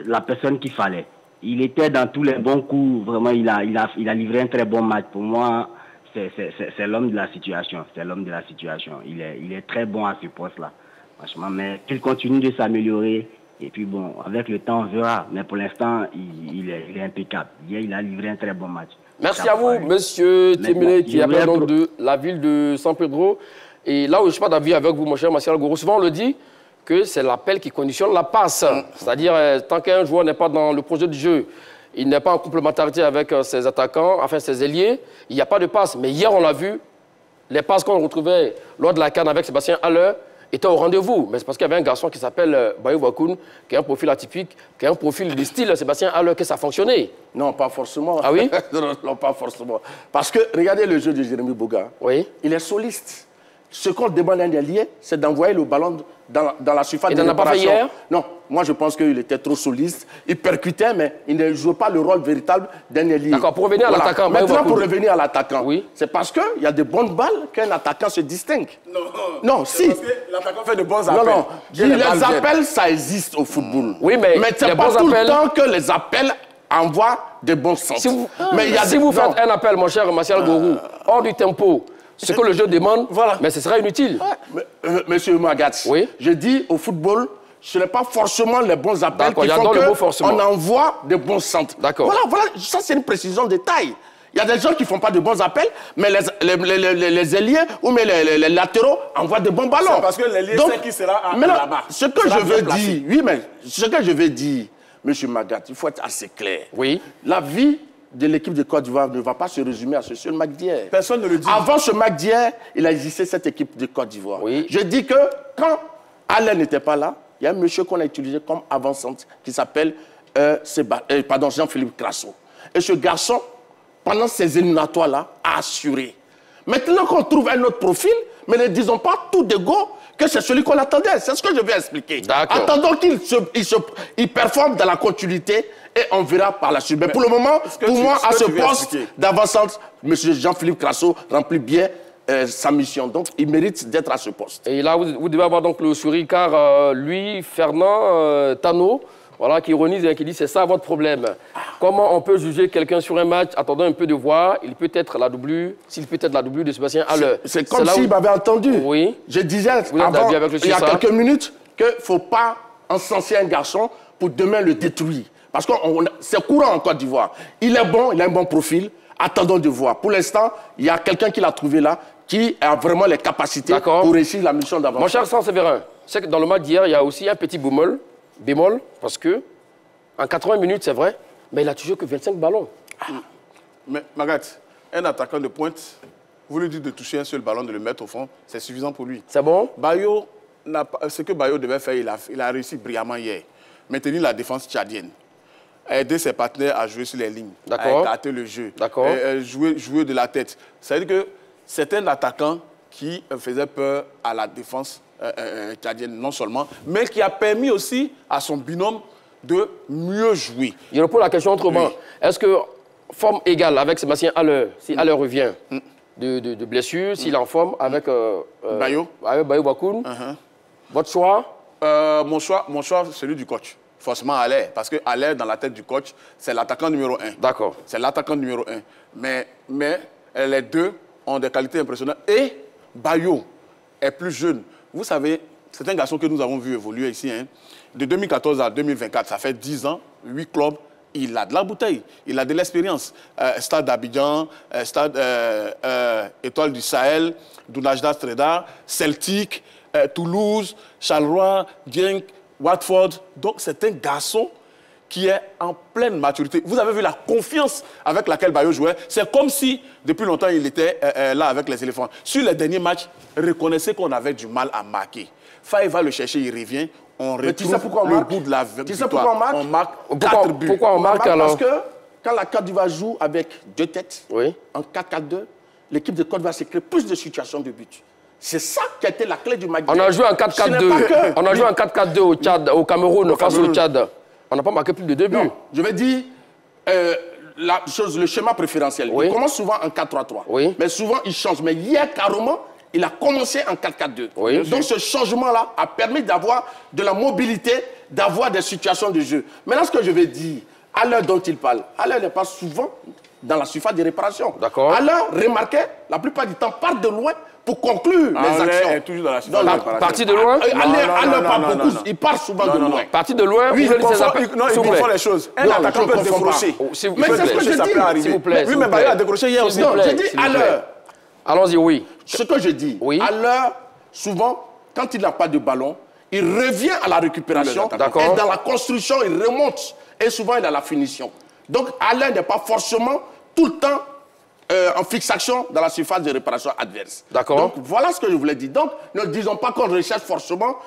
la personne qu'il fallait. Il était dans tous les bons coups, vraiment, il a livré un très bon match. Pour moi, c'est l'homme de la situation. C'est l'homme de la situation. Il est très bon à ce poste-là, franchement. Mais qu'il continue de s'améliorer. Et puis bon, avec le temps, on verra. Mais pour l'instant, il est impeccable. Hier, il a livré un très bon match. Merci à vous, monsieur Tiemile, qui appelle donc de la ville de San Pedro. Et là où je ne suis pas d'avis avec vous, mon cher Martial Gourou, souvent on le dit que c'est l'appel qui conditionne la passe. C'est-à-dire, tant qu'un joueur n'est pas dans le projet du jeu, il n'est pas en complémentarité avec ses attaquants, enfin ses ailiers, il n'y a pas de passe. Mais hier, on l'a vu, les passes qu'on retrouvait lors de la CAN avec Sébastien Haller étaient au rendez-vous. Mais c'est parce qu'il y avait un garçon qui s'appelle Bayo Bakoun, qui a un profil atypique, qui a un profil de style Sébastien Haller, que ça a fonctionné. Non, pas forcément. Ah oui? Non, pas forcément. Parce que, regardez le jeu de Jérémy Boga. Oui. Il est soliste. Ce qu'on demande à un allié, c'est d'envoyer le ballon dans la surface de réparation. Il n'en a pas fait hier? Non, moi je pense qu'il était trop soliste. Il percutait, mais il ne jouait pas le rôle véritable d'un allié. D'accord, pour revenir à l'attaquant. Maintenant, pour revenir à l'attaquant, oui. C'est parce qu'il y a de bonnes balles qu'un attaquant se distingue. Non, si. Parce que l'attaquant fait de bons appels. Non, les appels, ça existe au football. Oui, mais c'est pas tout le temps que les appels envoient de bons sens. Si vous faites un appel, mon cher Martial Gourou, hors du tempo, ce que le jeu demande, mais ce sera inutile. Monsieur Magat, oui. Je dis au football, ce n'est pas forcément les bons appels qui font qu'on envoie de bons centres. D'accord. Voilà, ça c'est une précision de taille. Il y a des gens qui ne font pas de bons appels, mais les ailiers ou les latéraux envoient de bons ballons. C'est parce que l'ailier sait qui sera là-bas. Ce que je veux dire, oui, mais ce que je veux dire, monsieur Magat, il faut être assez clair. Oui. La vie de l'équipe de Côte d'Ivoire ne va pas se résumer à ce seul match d'hier. Personne ne le dit. Avant ce match d'hier, il a existé cette équipe de Côte d'Ivoire. Oui. Je dis que quand Alain n'était pas là, il y a un monsieur qu'on a utilisé comme avant-centre qui s'appelle Jean-Philippe Crasso. Et ce garçon, pendant ces éliminatoires-là, a assuré. Maintenant qu'on trouve un autre profil, mais ne disons pas tout de go que c'est celui qu'on attendait. C'est ce que je vais expliquer. Attendons qu'il performe dans la continuité et on verra par la suite. Mais pour le moment, pour moi, à ce poste d'avant-centre, M. Jean-Philippe Crasso remplit bien sa mission. Donc, il mérite d'être à ce poste. Et là, vous devez avoir donc le sourire, car lui, Fernand Tano, voilà, qui ironise et qui dit c'est ça votre problème. Comment on peut juger quelqu'un sur un match, attendant un peu de voir, il peut être la doublure, s'il peut être la doublure de Sébastien Haller. C'est comme s'il m'avait entendu. Oui. Je disais avant, il y a quelques minutes qu'il ne faut pas encenser un garçon pour demain le détruire. Parce que c'est courant en Côte d'Ivoire. Il est bon, il a un bon profil. Attendons de voir. Pour l'instant, il y a quelqu'un qui l'a trouvé là, qui a vraiment les capacités pour réussir la mission d'avant. Mon cher Saint-Séverin, c'est que dans le match d'hier, il y a aussi un petit bémol, parce que en 80 minutes, c'est vrai, mais il a toujours que 25 ballons. Mais Magat, un attaquant de pointe, vous lui dites de toucher un seul ballon, de le mettre au fond, c'est suffisant pour lui. C'est bon? Bayo, ce que Bayo devait faire, il a réussi brillamment hier. Maintenir la défense tchadienne. Aider ses partenaires à jouer sur les lignes, à écarter le jeu, jouer de la tête. C'est-à-dire que c'est un attaquant qui faisait peur à la défense tchadienne, non seulement, mais qui a permis aussi à son binôme de mieux jouer. Je repose la question autrement. Est-ce que forme égale avec Sébastien Haller, si Haller revient de blessure, s'il est en forme avec Bayo Bakoun, votre choix? Mon choix, c'est celui du coach. Forcément, Haller. Parce que Haller, dans la tête du coach, c'est l'attaquant numéro 1. D'accord. C'est l'attaquant numéro 1. Mais les deux ont des qualités impressionnantes. Et Bayo est plus jeune. Vous savez, c'est un garçon que nous avons vu évoluer ici. Hein. De 2014 à 2024, ça fait 10 ans, 8 clubs. Il a de la bouteille, il a de l'expérience. Stade d'Abidjan, Stade Étoile du Sahel, Dounajda Streda, Celtic, Toulouse, Charleroi, Genk, Watford. Donc c'est un garçon qui est en pleine maturité. Vous avez vu la confiance avec laquelle Bayo jouait. C'est comme si, depuis longtemps, il était là avec les éléphants. Sur les derniers matchs, reconnaissez qu'on avait du mal à marquer. Faye va le chercher, il revient. On retrouve le goût de la victoire. Tu sais pourquoi on marque? On marque 4 buts. Pourquoi on marque alors? Parce que quand la Côte d'Ivoire joue avec 2 têtes, oui, en 4-4-2, l'équipe de Côte d'Ivoire s'est créé plus de situations de but. C'est ça qui a été la clé du match. On a joué en 4-4-2. On a joué en 4-4-2 au Tchad, au Cameroun, face au Tchad. On n'a pas marqué plus de 2 buts. Non, je vais dire le schéma préférentiel. Oui. Il commence souvent en 4-3-3. Oui. Mais souvent, il change. Mais hier, carrément, il a commencé en 4-4-2. Oui. Donc, ce changement-là a permis d'avoir de la mobilité, d'avoir des situations de jeu. Maintenant, ce que je vais dire, à l'heure dont il parle, à l'heure n'est pas souvent dans la surface de réparation. D'accord. À l'heure, remarquez, la plupart du temps, part de loin pour conclure les actions. Est toujours dans la surface de réparation. Parti de loin. À l'heure, pas beaucoup. Il part souvent de loin. Parti de loin. Oui, vous il confond les choses. Un attaquant peut décrocher. Mais c'est ce que je dis. S'il vous plaît. Oui, mais Bayo a décroché hier aussi. Non, j'ai dit à l'heure. Allons-y, oui. Ce que je dis, oui, à l'heure, souvent, quand il n'a pas de ballon, il revient à la récupération. Et dans la construction, il remonte. Et souvent, il a la finition. Donc, Alain n'est pas forcément tout le temps en fixation dans la surface de réparation adverse. D'accord. Donc, voilà ce que je voulais dire. Donc, ne disons pas qu'on recherche forcément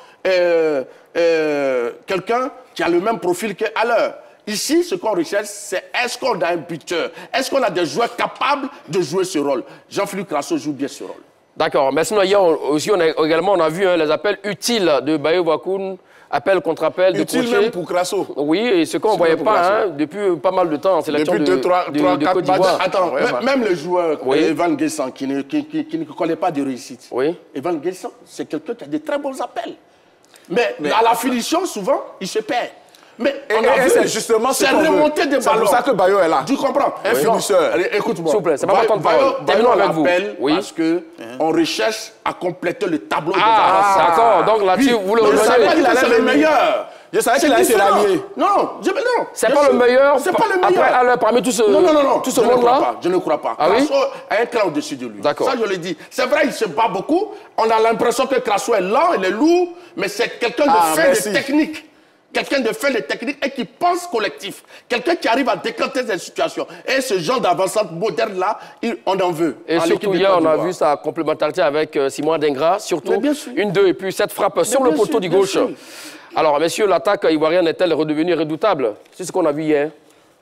quelqu'un qui a le même profil qu'Alain. Ici, ce qu'on recherche, c'est est-ce qu'on a un buteur? Est-ce qu'on a des joueurs capables de jouer ce rôle? Jean-Philippe Crasso joue bien ce rôle. D'accord. Mais sinon, hier aussi, on a vu les appels utiles de Bayo Wakoun, appel contre appel, de utile même pour Crasso. Oui, et ce qu'on ne voyait pas depuis pas mal de temps en sélection depuis de Côte d'Ivoire. Attends, ouais, même le joueur Evan Guessan, qui ne connaît pas de réussite. Oui. Evan Guessan, c'est quelqu'un qui a de très bons appels. Mais à la finition, souvent, il se perd. Mais c'est justement c'est remonter des ballons. C'est pour ça que Bayo est là. Tu comprends? Un finisseur. Écoute-moi. S'il vous plaît, c'est pas votre parole. Terminons avec vous. Parce qu'on recherche à compléter le tableau des avancées. D'accord. Donc là-dessus, vous le rejoignez. Je savais qu'il allait le meilleur. Je savais qu'il allait se rallier. Non, c'est pas le meilleur. C'est pas le meilleur. Après, parmi tout ce monde-là. Je ne crois pas. Ah oui? Crasso a un cran au-dessus de lui. D'accord. Ça, je le dis. C'est vrai, il se bat beaucoup. On a l'impression que Crasso est lent, il est lourd, mais c'est quelqu'un de fin de technique. Quelqu'un de fait les techniques et qui pense collectif. Quelqu'un qui arrive à décanter des situations. Et ce genre d'avancante moderne-là, on en veut. Et surtout hier, on a vu sa complémentarité avec Simon Dengra. Surtout, 1-2 et puis cette frappe sur le poteau du gauche. Alors, messieurs, l'attaque ivoirienne est-elle redevenue redoutable? C'est ce qu'on a vu hier.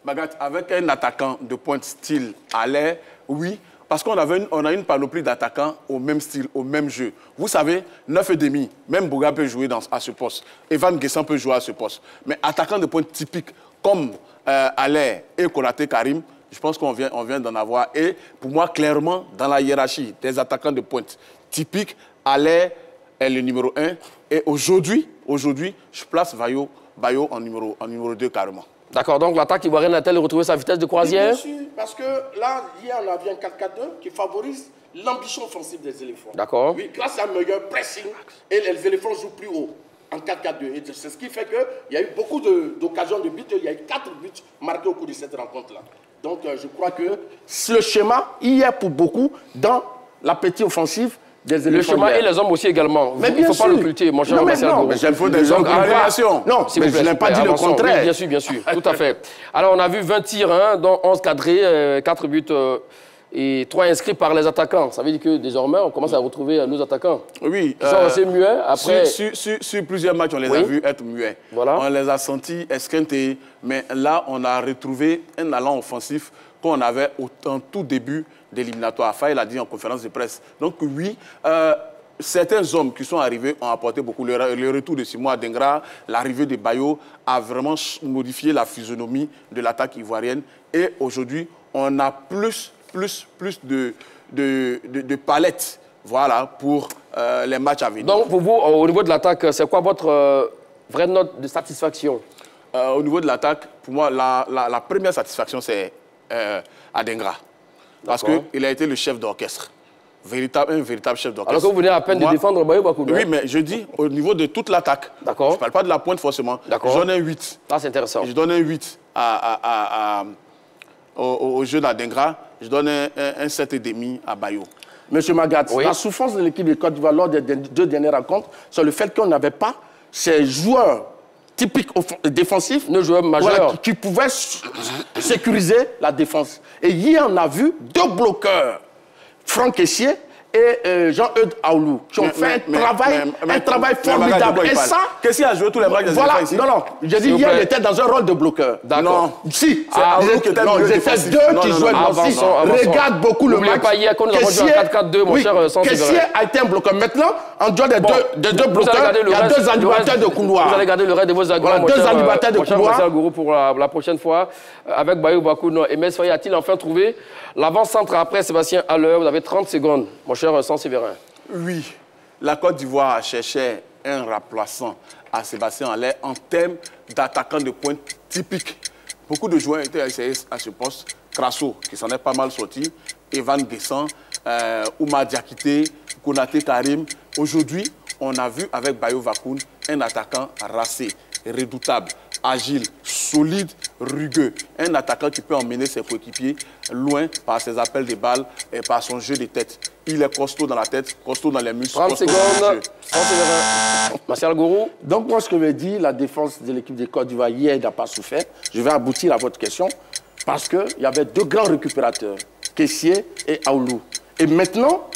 Magat, avec un attaquant de pointe style Haller, oui. Parce qu'on a une panoplie d'attaquants au même style, au même jeu. Vous savez, 9,5, même Boga peut jouer à ce poste. Evan Guessan peut jouer à ce poste. Mais attaquant de pointe typique comme Haller et Konaté Karim, je pense qu'on vient d'en avoir. Et pour moi, clairement, dans la hiérarchie des attaquants de pointe typiques, Haller est le numéro 1. Et aujourd'hui, je place Bayo en numéro 2 carrément. D'accord, donc l'attaque ivoirienne a-t-elle retrouvé sa vitesse de croisière? Bien sûr, parce que là, hier, on a vu un 4-4-2 qui favorise l'ambition offensive des éléphants. D'accord. Oui, grâce à un meilleur pressing, et les éléphants jouent plus haut en 4-4-2. Et c'est ce qui fait qu'il y a eu beaucoup d'occasions de buts. Il y a eu 4 buts marqués au cours de cette rencontre-là. Donc, je crois que le schéma, il y a pour beaucoup dans l'appétit offensif. Le chemin et les hommes aussi également. Mais il ne faut pas l'occulter, mon cher Marcel. Mais il faut des hommes de réaction. Non, mais je n'ai pas dit le contraire. Oui, bien sûr, tout à fait. Alors, on a vu 20 tirs, dont 11 cadrés, 4 buts et 3 inscrits par les attaquants. Ça veut dire que désormais, on commence à retrouver nos attaquants. Oui. Ils sont assez muets. Après... Sur plusieurs matchs, on les a vus être muets. Voilà. On les a sentis esquintés. Mais là, on a retrouvé un allant offensif qu'on avait en tout début d'éliminatoire. Faye l'a dit en conférence de presse. Donc oui, certains hommes qui sont arrivés ont apporté beaucoup. Le retour de Simon Dengra, l'arrivée de Bayo a vraiment modifié la physionomie de l'attaque ivoirienne. Et aujourd'hui, on a plus de palettes, voilà, pour les matchs à venir. Donc, pour vous, au niveau de l'attaque, c'est quoi votre vraie note de satisfaction? Au niveau de l'attaque, pour moi, la première satisfaction, c'est Adengra. Parce qu'il a été le chef d'orchestre. Un véritable chef d'orchestre. Alors que vous venez à peine de défendre Bayo Bakoudou. Oui, mais je dis au niveau de toute l'attaque. D'accord. Je ne parle pas de la pointe forcément. D'accord. Je donne un 8. Ah, c'est intéressant. Je donne un 8 au jeu d'Adengra. Je donne un 7,5 à Bayo. Monsieur Magat, Oui. la souffrance de l'équipe de Côte d'Ivoire lors des 2 dernières rencontres, c'est le fait qu'on n'avait pas ces joueurs typiques défensifs, nos joueurs majeurs, voilà, qui pouvaient sécuriser la défense. Et hier, on a vu 2 bloqueurs, Franck Kessié et Jean-Eudes Aoulou, qui ont fait un travail formidable. Et ça... Qu'est-ce qu'il a joué tous les matchs des Voilà, ici? non, j'ai dit hier, il était dans un rôle de bloqueur. Non. Si, Aoulou qui était non, c'était 2 qui jouaient. Regarde beaucoup le match. Pas hier, quand nous avons joué à 4-4-2, mon cher Sans Kessié a été un bloqueur. Maintenant, en dehors des deux bloqueurs, il y a 2 animateurs de couloir. Vous allez garder le reste de vos arguments, voilà, 2 animateurs de couloir. Marcel Gourou, pour la prochaine fois. Avec Bayo Bakoudou et Mess Faye, a-t-il enfin trouvé l'avant-centre après Sébastien Haller? Vous avez 30 secondes, mon cher Sans-Séverin. Oui, la Côte d'Ivoire cherchait un remplaçant à Sébastien Haller en termes d'attaquant de pointe typique. Beaucoup de joueurs étaient essayés à ce poste. Crasso, qui s'en est pas mal sorti, Evan Guessant, Oumar Diakité, Konaté Karim. Aujourd'hui, on a vu avec Bayo Bakoudou un attaquant racé, redoutable, agile, solide, rugueux. Un attaquant qui peut emmener ses coéquipiers loin par ses appels de balles et par son jeu de tête. Il est costaud dans la tête, costaud dans les muscles. 30 secondes, Marcel Gourou. Donc moi, ce que je dis, la défense de l'équipe de Côte d'Ivoire hier n'a pas souffert. Je vais aboutir à votre question parce qu'il y avait 2 grands récupérateurs, Kessié et Aoulou. Et maintenant,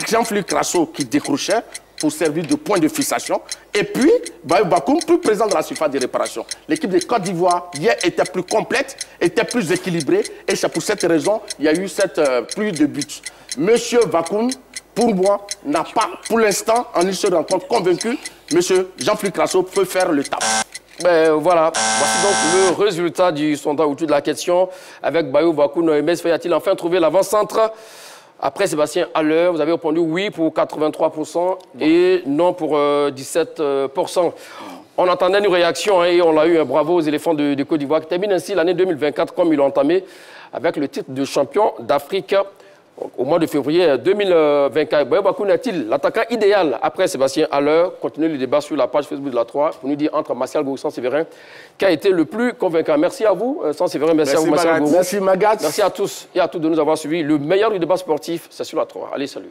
Jean-Philippe Crasso qui décrochait pour servir de point de fixation. Et puis, Bayo Bakoudou, plus présent dans la surface de réparation. L'équipe de Côte d'Ivoire, hier, était plus complète, était plus équilibrée. Et c'est pour cette raison qu'il y a eu cette pluie de buts. Monsieur Bakoudou, pour moi, n'a pas, pour l'instant, en une seule rencontre, convaincu. Monsieur Jean-Philippe Crasso peut faire le taf. Ben, voilà, voici donc le résultat du sondage autour de la question. Avec Bayo Bakoudou, Mess Faye a-t-il enfin trouvé l'avant-centre? Après Sébastien Haller, vous avez répondu oui pour 83% et non pour 17%. On entendait une réaction et on l'a eu. Un bravo aux éléphants de Côte d'Ivoire qui termine ainsi l'année 2024 comme ils l'ont entamé avec le titre de champion d'Afrique au mois de février 2024. Bayo Bakoudou est-il l'attaquant idéal après Sébastien Haller? Continuez le débat sur la page Facebook de la 3 pour nous dire entre Martial Gourou et Sans-Séverin qui a été le plus convaincant. Merci à vous, Sans-Séverin. Merci à vous, Martial Gourou. Merci, Magat. Merci à tous et à toutes de nous avoir suivis. Le meilleur du débat sportif, c'est sur la 3. Allez, salut.